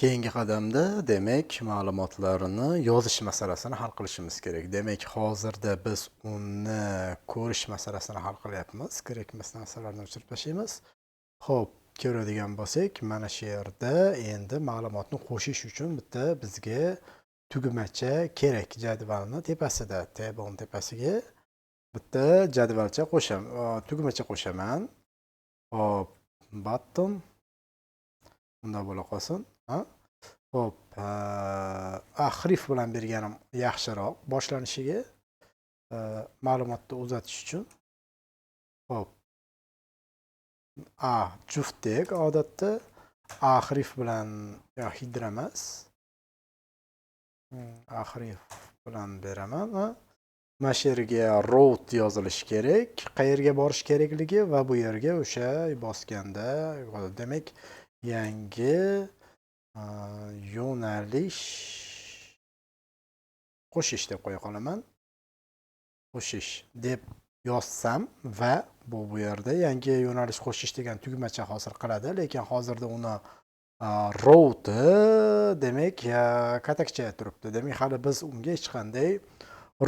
Keyingi qadamda demak ma'lumotlarni yozish masalasini hal qilishimiz kerak. Demak, hozirda biz uni ko'rish masalasini hal qilyapmiz. Kerakmas narsalarni o'chirib tashlaymiz. Xo'p, ko'radigan bo'lsak, mana shu yerda endi ma'lumotni qo'shish uchun bitta bizga tugmacha kerak. Jadvalni tepasida, tabon tepasiga bitta jadvalcha tugmacha qo'shaman. Hop, button unda bo'la qolsin. Hop, hrif bilan berganim yaxshiroq boshlanishiga, ma'lumotni uzatish uchun. Hop, juftdek odatda hrif bilan hidra emas. Hrif bilan beraman. Mana shu yerga road yozilishi kerak, qayerga borish kerakligi va bu yerga o'sha bosganda, demak, yangi yo'nalish qo'shish deb qo'ya qolaman. Qo'shish deb yozsam va bu yerda yangi yo'nalish qo'shish degan tugmacha hosil qiladi, lekin hozirda uni road demak katakcha turibdi. Demak, hali biz unga hech qanday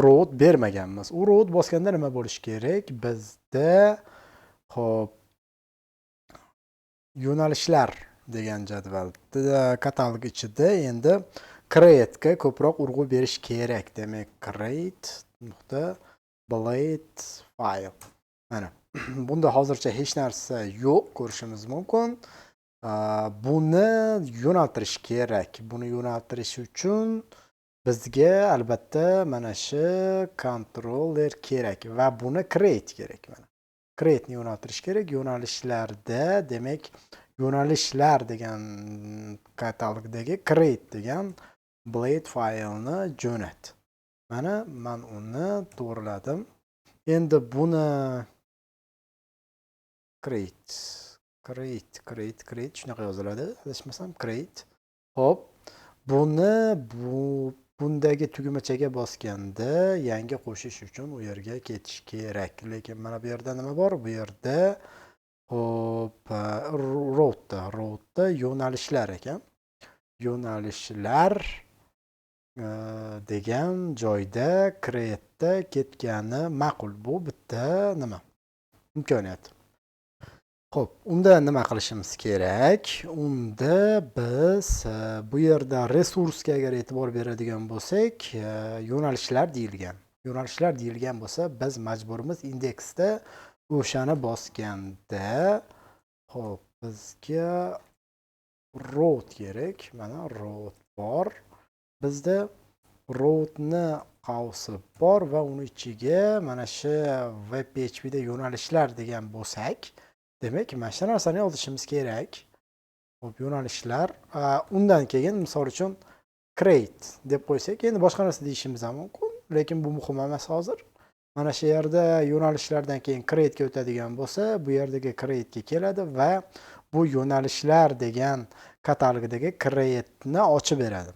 road bermaganmiz. U road bosganda nima bo'lishi kerak? Bizda xo'p, yo'nalishlar degan jadval katalog ichida endi create ga ko'proq urg'u berish kerak. Demak, create blade file. Mana bunda hozircha hech narsa yo'q, ko'rishimiz mumkin. Buni yo'naltirish kerak. Buni yo'naltirish uchun bizga albatta mana shu controller kerak va buni create kerak. Mana create ni yo'naltirish kerak. Yo'nalishlarda demak yo'nalishlar degan katalogdagi create degan blade faylni jo'nat. Mana men uni to'g'riladim. Endi buni create shunaqa yoziladi, adashmasam create. Hop, bundagi tugmachaga bosganda yangi qo'shish uchun u yerga ketish kerak. Lekin mana bu yerda nima bor? Bu yerda hop, roadda yo'nalishlar ekan. Yo'nalishlar degan joyda create'da ketgani ma'qul. Bu bitta nima? Imkoniyat. Xo'p, unda nima qilishimiz kerak? Unda biz bu yerda resursga agar e'tibor beradigan bo'lsak, yo'nalishlar deyilgan. Yo'nalishlar deyilgan bo'lsa, biz majburimiz indeksda o'shani bosganda, xo'p, bizga road kerak. Mana road bor. Bizda roadni qavsi bor va uni ichiga mana shu web-php da yo'nalishlar degan bo'lsak, demak, mana shu narsani yozishimiz kerak. Xo'p, yo'nalishlar. Undan keyin misol uchun create deb qo'ysak, endi boshqa narsa deyishimiz ham mumkin, lekin bu muhim emas hozir. Mana shu yerda yo'nalishlardan keyin create ga o'tadigan bo'lsa, bu yerdagi create ga keladi va bu yo'nalishlar degan katalogdagi create ni ochib beradi.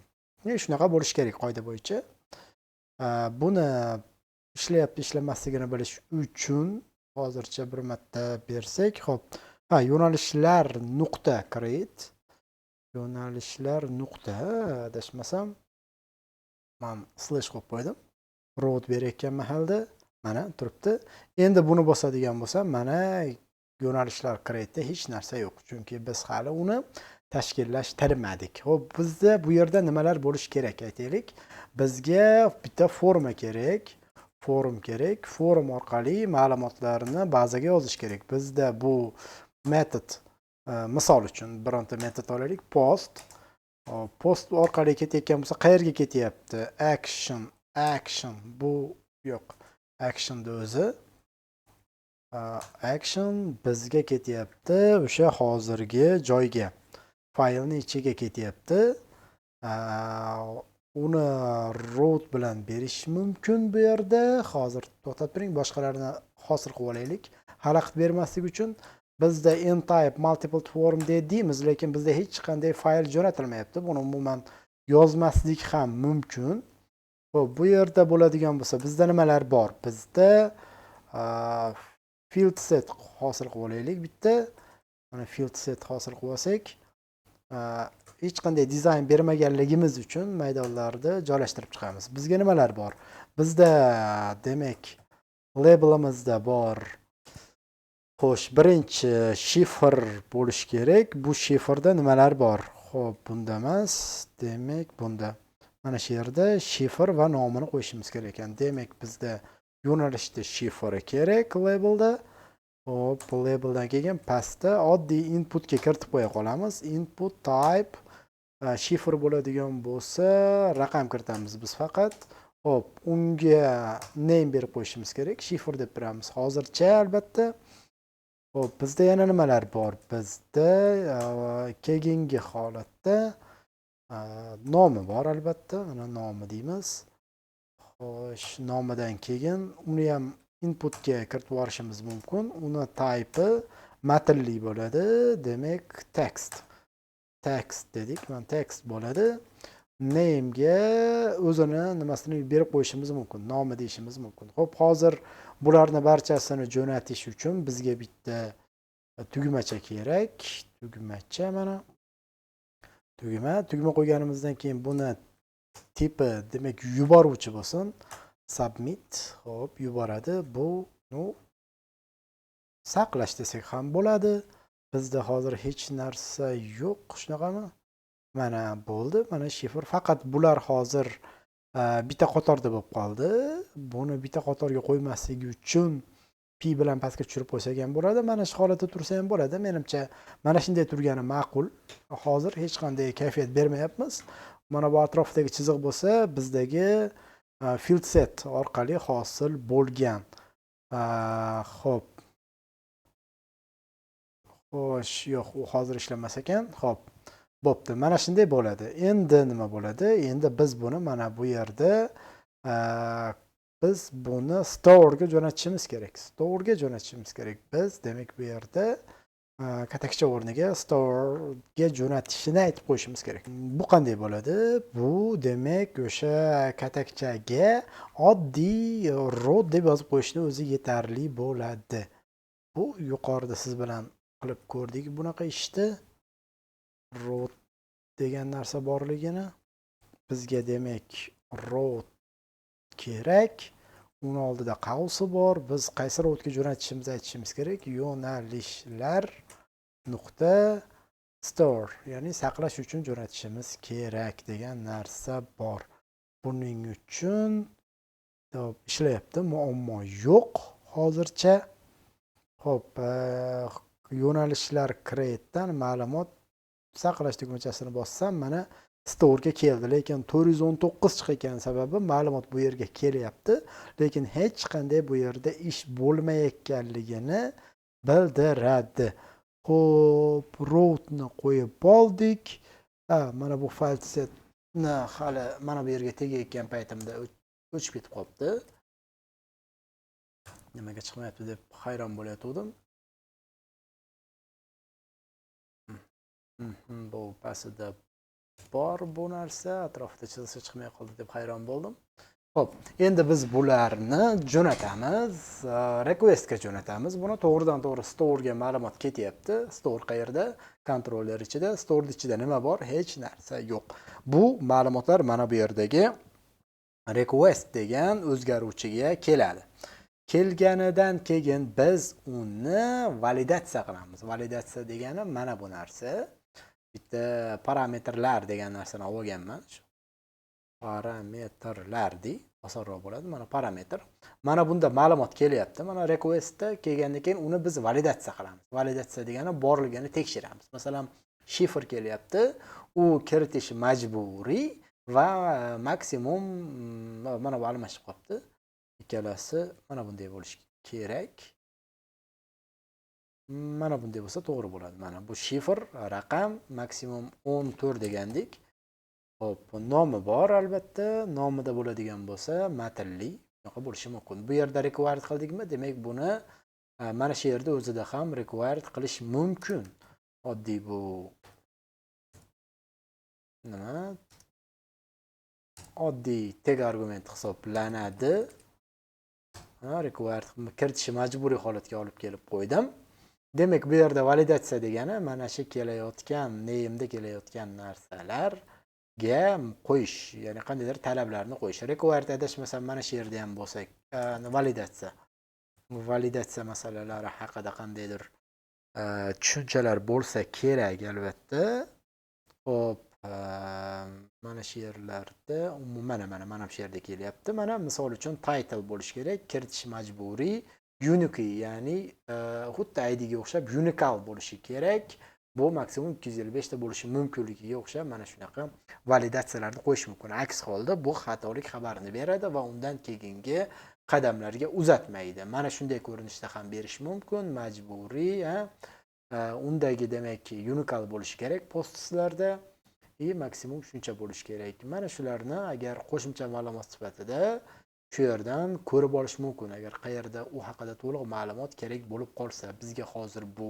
Shunaqa bo'lish kerak qoida bo'yicha. Buni ishlayapti, ishlamasligini bilish uchun hozircha bir marta bersak, xo'p. Yo'nalishlar nuqta create. Yo'nalishlar nuqta, adashmasam, men slash qo'yib qo'ydim. Road berayotgan mahalda mana turibdi. Endi buni bosadigan bo'lsam, mana yo'nalishlar create'da hech narsa yo'q, chunki biz hali uni tashkillashtirmadik. Xo'p, bizda bu yerda nimalar bo'lish kerak aytaylik. Bizga bitta forma kerak. Forum orqali ma'lumotlarni bazaga yozish kerak. Bizda bu metod, misol uchun bironta metod olaylik, post orqali ketayotgan bo'lsa, qayerga ketyapti? Action bu yo'q. Action'da o'zi action bizga ketyapti o'sha hozirgi joyga. Faylni ichiga ketyapti. Uni root bilan berish mumkin bu yerda. Hozir to'xtab turing, boshqalarni hosil qilib olaylik. Xalaqit bermaslik uchun bizda n-type multiple form deymiz, lekin bizda hech qanday fayl jo'natilmayapti. Buni umuman yozmaslik ham mumkin. Xo'p, bu yerda bo'ladigan bo'lsa, bizda nimalar bor? Bizda field set hosil qilib olaylik bitta. Mana field set hosil qilib olsak, hech qanday dizayn bermaganligimiz uchun maydonlarni joylashtirib chiqamiz. Bizga nimalar bor? Bizda demak labelimizda bor. Xo'sh, birinchi shifr bo'lish kerak. Bu shifrda nimalar bor? Xo'p, bunda emas, demak bunda. Mana shu yerda shifr va nomini qo'yishimiz kerak ekan. Demak, bizda yo'nalishda shifri kerak labelda. Hop, labeldan keyin pastda oddiy inputga kiritib qo'ya qolamiz. Input type shifr bo'ladigan bo'lsa, raqam kiritamiz biz faqat. Hop, unga name berib qo'yishimiz kerak. Shifr deb beramiz. Hozircha albatta. Hop, bizda yana nimalar bor? Bizda keyingi holatda nomi bor albatta. Mana nomi deymiz. Xo'sh, nomidan keyin uni ham inputga kiritib yuborishimiz mumkin. Uni type'i matnli bo'ladi. Demak, text. Text dedik. Mana text bo'ladi. Name'ga o'zini nimasini berib qo'yishimiz mumkin. Nomi deyishimiz mumkin. Xo'p, hozir bularni barchasini jo'natish uchun bizga bitta tugmacha kerak. Tugmacha mana. Tugma qo'yganimizdan keyin buni tipi demak yuboruvchi bo'lsin. Submit. Hop, yuboradi. Bu saqlash desak ham bo'ladi. Bizda hozir hech narsa yo'q, shunaqami? Mana bo'ldi. Mana shifr. Faqat bular hozir bitta qatorda bo'lib qoldi. Buni bitta qatorga qo'ymasligi uchun p bilan pastga tushirib qo'ysak ham bo'ladi. Mana shu holatda tursa ham bo'ladi. Menimcha mana shunday turgani ma'qul. Hozir hech qanday kayfiyat bermayapmiz. Mana bu atrofdagi chiziq bo'lsa, bizdagi field set orqali hosil bo'lgan. Xo'p. Xo'sh, yo'q, u hozir ishlamas ekan. Xo'p. Bo'pti. Mana shunday bo'ladi. Endi nima bo'ladi? Endi biz buni mana bu yerda biz buni store ga jo'natishimiz kerak. Store ga jo'natishimiz kerak. Biz demak bu yerda katakcha o'rniga store ga jo'natishini aytib qo'yishimiz kerak. Bu qanday bo'ladi? Bu demak o'sha katakchaga oddiy row deb yozib qo'yishni o'zi yetarli bo'ladi. Bu yuqorida siz bilan qilib ko'rdik bunaqa ishni. Row degan narsa borligini. Bizga demak row kerak. Uni oldida qavsi bor. Biz qaysi rowga jo'natishimizni aytishimiz kerak. Yo'nalishlar nuqta store, ya'ni saqlash uchun jo'natishimiz kerak degan narsa bor. Buning uchun ishlayapti, muammo yo'q hozircha. Xo'p, yo'nalishlar create'dan ma'lumot saqlash tugmachasini bossam mana store ga keldi, lekin 419 chiqqan sababi ma'lumot bu yerga kelyapti, lekin hech qanday bu yerda ish bo'lmayotganligini bildiradi. Xo'p, rootni qo'yib oldik. Mana bu file setni hali mana bu yerga tegayotgan paytimda o'chib ketib qolibdi. Nimaga chiqmayapti deb hayron bo'layotgandim. Bu pastda bor bu narsa, atrofida chizsa chiqmay qoldi deb hayron bo'ldim. Xo'p, endi biz bularni jo'natamiz, request ga jo'natamiz. Buni to'g'ridan to'g'ri store ga ma'lumot ketyapti. Store qayerda? Controller ichida. Store ichida nima bor? Hech narsa yo'q. Bu ma'lumotlar mana bu yerdagi request degan o'zgaruvchiga keladi. Kelganidan keyin biz uni validatsiya qilamiz. Validatsiya degani mana bu narsa. Bitta parametrlar degan narsani olganman. Parametrlar dey, osonroq bo'ladi. Mana parametr. Mana bunda ma'lumot kelyapti. Mana requestda kelgandan keyin uni biz validatsiya qilamiz. Validatsiya degani borligini tekshiramiz. Masalan, shifr kelyapti, u kiritish majburiy va maksimum mana bu almashib qolibdi. Ikkalasi mana bunday bo'lishi kerak. Mana bunday bo'lsa to'g'ri bo'ladi. Mana bu shifr, raqam maksimum 14 degandik. Hop, nomi bor albatta. Nomida bo'ladigan bo'lsa matnli shunaqa bo'lishi mumkin. Bu yerda required qildikmi? Demak, buni mana shu yerda o'zida ham required qilish mumkin. Oddiy bu nima? Oddiy tag argument hisoblanadi. Required kiritishi majburiy holatga olib kelib qo'ydim. Demak, bu yerda validatsiya degani mana shu kelayotgan, name'da kelayotgan narsalarga qo'yish, ya'ni qandaydir talablarni qo'yish. Required adashmasam mana shu yerda ham bo'lsak, validatsiya. Validatsiya masalalari haqida qandaydir tushunchalar bo'lsa kerak albatta. Xo'p, mana shu yerlarda umuman mana shu yerda kelyapti. Mana misol uchun title bo'lish kerak, kiritish majburiy, unique, ya'ni xuddi IDga o'xshab unikal bo'lishi kerak. Bu maksimum 255 ta bo'lishi mumkinligiga o'xshab mana shunaqa validatsiyalarni qo'yish mumkin. Aks holda bu xatolik xabarini beradi va undan keyingi qadamlarga uzatmaydi. Mana shunday ko'rinishda ham berish mumkin, majburiy, undagi demak unikal bo'lishi kerak postslarda. Maksimum shuncha bo'lishi kerak. Mana shularni agar qo'shimcha ma'lumot sifatida shu yerdan ko'rib olish mumkin. Agar qayerda u haqida to'liq ma'lumot kerak bo'lib qolsa, bizga hozir bu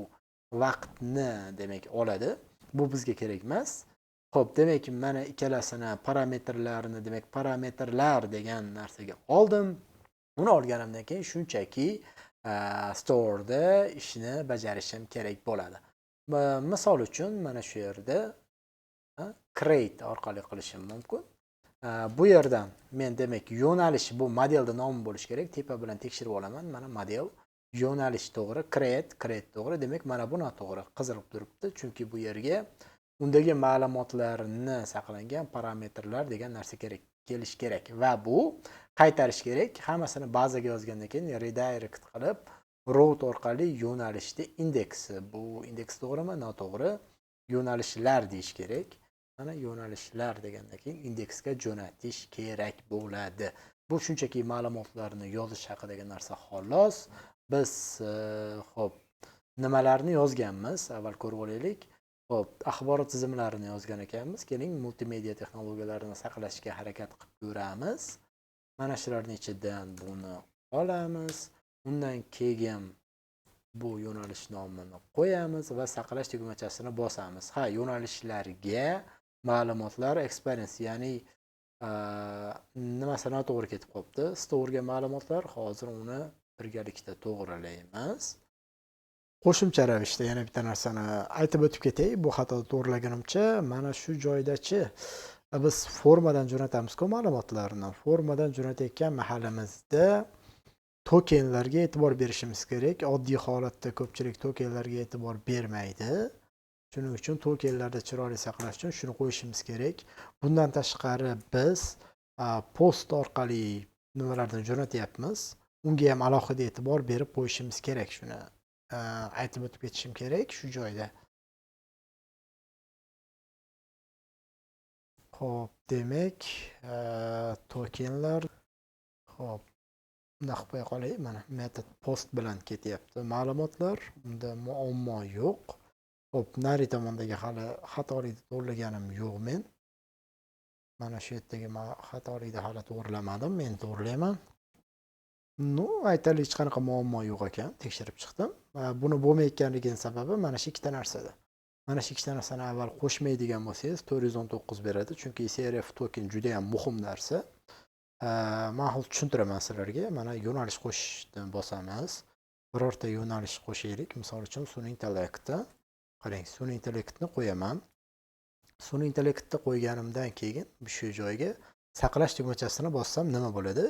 vaqtni demak oladi. Bu bizga kerak emas. Xo'p, demak mana ikkalasini parametrlarini, demak parametrlar degan narsaga oldim. Uni olganimdan keyin shunchaki store'da ishni bajarishim kerak bo'ladi. Misol uchun mana shu yerda create orqali qilishim mumkin. Bu yerdan men demak yo'nalish, bu modelning nomi bo'lishi kerak. Tepa bilan tekshirib olaman. Mana model, yo'nalish to'g'ri, create to'g'ri. Demak mana bu noto'g'ri, qizarib turibdi. Chunki bu yerga undagi ma'lumotlarni saqlangan parametrlar degan narsa kerak, kelish kerak va bu qaytarish kerak. Hammasini bazaga yozgandan keyin redirect qilib route orqali yo'nalishni indeksi, bu indeks to'g'rimi, noto'g'ri, yo'nalishlar deyish kerak. Mana yo'nalishlar degandan keyin indeksga jo'natish kerak bo'ladi. Bu shunchaki ma'lumotlarni yozish haqidagi narsa xolos. Biz xo'p, nimalarni yozganmiz? Avval ko'rib olaylik. Xo'p, axborot tizimlarini yozgan ekanmiz. Keling, multimedia texnologiyalarini saqlashga harakat qilib ko'ramiz. Mana shularning ichidan buni olamiz. Undan keyin bu yo'nalish nomini qo'yamiz va saqlash tugmachasini bosamiz. Yo'nalishlarga ma'lumotlar experience, ya'ni nimasi noto'g'ri ketib qolibdi. Store'ga ma'lumotlar, hozir uni birgalikda to'g'rilaymiz. Qo'shimcha ravishda yana bitta narsani aytib o'tib ketay. Bu xatoni to'g'rilagunimcha mana shu joydachi biz formadan jo'natamiz-ku ma'lumotlarni. Formadan jo'natayotgan mahalimizda tokenlarga e'tibor berishimiz kerak. Oddiy holatda ko'pchilik tokenlarga e'tibor bermaydi. Shuning uchun tokenlarda chiroyli saqlash uchun shuni qo'yishimiz kerak. Bundan tashqari biz post orqali nimalardan jo'natyapmiz. Unga ham alohida e'tibor berib qo'yishimiz kerak. Shuni aytib o'tib ketishim kerak shu joyda. Xo'p, demak, tokenlar, xo'p, bunda qilib qo'ya qolay. Mana method post bilan ketyapti ma'lumotlar. Unda muammo yo'q. Xo'p, nari tomondagi hali xatolikni to'g'rilaganim yo'q men. Mana shu yerdagi xatolikni hali to'g'rilamadim. Men to'g'rilayman. Aytaylik, hech qanaqa muammo yo'q ekan. Tekshirib chiqdim. Buni bo'lmayotganligining sababi mana shu ikkita narsada. Mana shu ikkita narsani avval qo'shmaydigan bo'lsangiz 419 beradi. Chunki CRF token juda ham muhim narsa. Men hozir tushuntiraman sizlarga. Mana yo'nalish qo'shishni bosamiz. Birorta yo'nalish qo'shaylik. Misol uchun sun'iy intellektda. Qarang, sun'iy intellektni qo'yaman. Sun'iy intellektni qo'yganimdan keyin shu joyga saqlash tugmachasini bossam nima bo'ladi?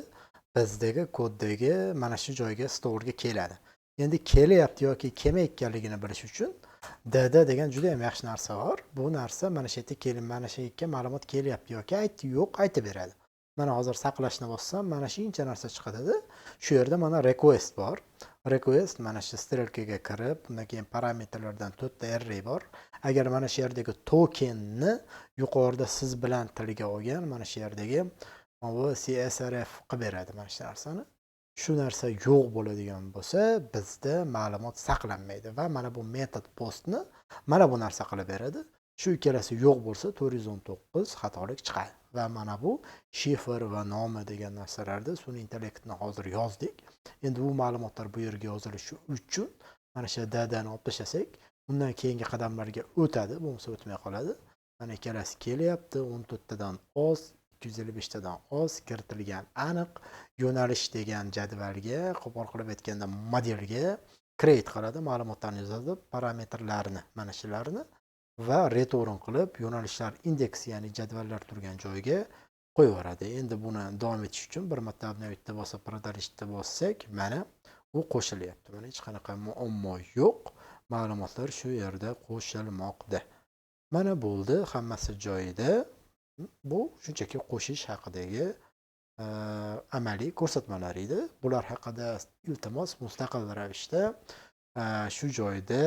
Bizdagi koddagi mana shu joyga store'ga keladi. Endi kelyapti yoki kelmayotganligini bilish uchun DD degan juda ham yaxshi narsa bor. Bu narsa mana shu yerda mana shu yerga ma'lumot kelyapti yoki yo'q aytib beradi. Mana hozir saqlashni bossam mana shuncha narsa chiqadi. Shu yerda mana request bor. Request mana shu strelkaga kirib, undan keyin parametrlardan 4 ta array bor. Agar mana shu yerdagi tokenni yuqorida siz bilan tilga olgan mana shu yerdagi CSRF qilib beradi mana shu narsani. Shu narsa yo'q bo'ladigan bo'lsa, bizda ma'lumot saqlanmaydi va mana bu method postni mana bu narsa qilib beradi. Shu ikkalasi yo'q bo'lsa 419 xatolik chiqadi. Va mana bu shifr va nomi degan narsalarda sun'iy intellektni hozir yozdik. Endi bu ma'lumotlar bu yerga yozilishi uchun mana shu dadani olib tashlasak, undan keyingi qadamlarga o'tadi, bo'lmasa o'tmay qoladi. Mana ikkalasi kelyapti, 14 tadan oz, 255 tadan oz kiritilgan aniq. Yo'nalish degan jadvalga, qo'pol qilib aytganda modelga create qiladi, ma'lumotlarni yozadi, parametrlarini, mana shularni va return qilib yo'nalishlar indeksi, ya'ni jadvallar turgan joyga qo'yib yuboradi. Endi buni davom etish uchun bir marta obnovitda bosib, продолжительda bossak, mana u qo'shilyapti. Mana hech qanaqa muammo yo'q. Ma'lumotlar shu yerda qo'shilmoqda. Mana bo'ldi, hammasi joyida. Bu shunchaki qo'shish haqidagi amaliy ko'rsatmalar edi. Bular haqida iltimos mustaqil ravishda shu joyda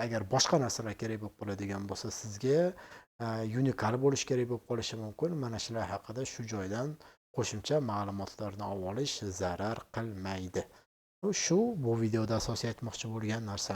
agar boshqa narsalar kerak bo'lib qoladigan bo'lsa, sizga unikal bo'lish kerak bo'lib qolishi mumkin. Mana shular haqida shu joydan qo'shimcha ma'lumotlarni olish zarar qilmaydi. Shu bu videoda asosiy aytmoqchi bo'lgan narsam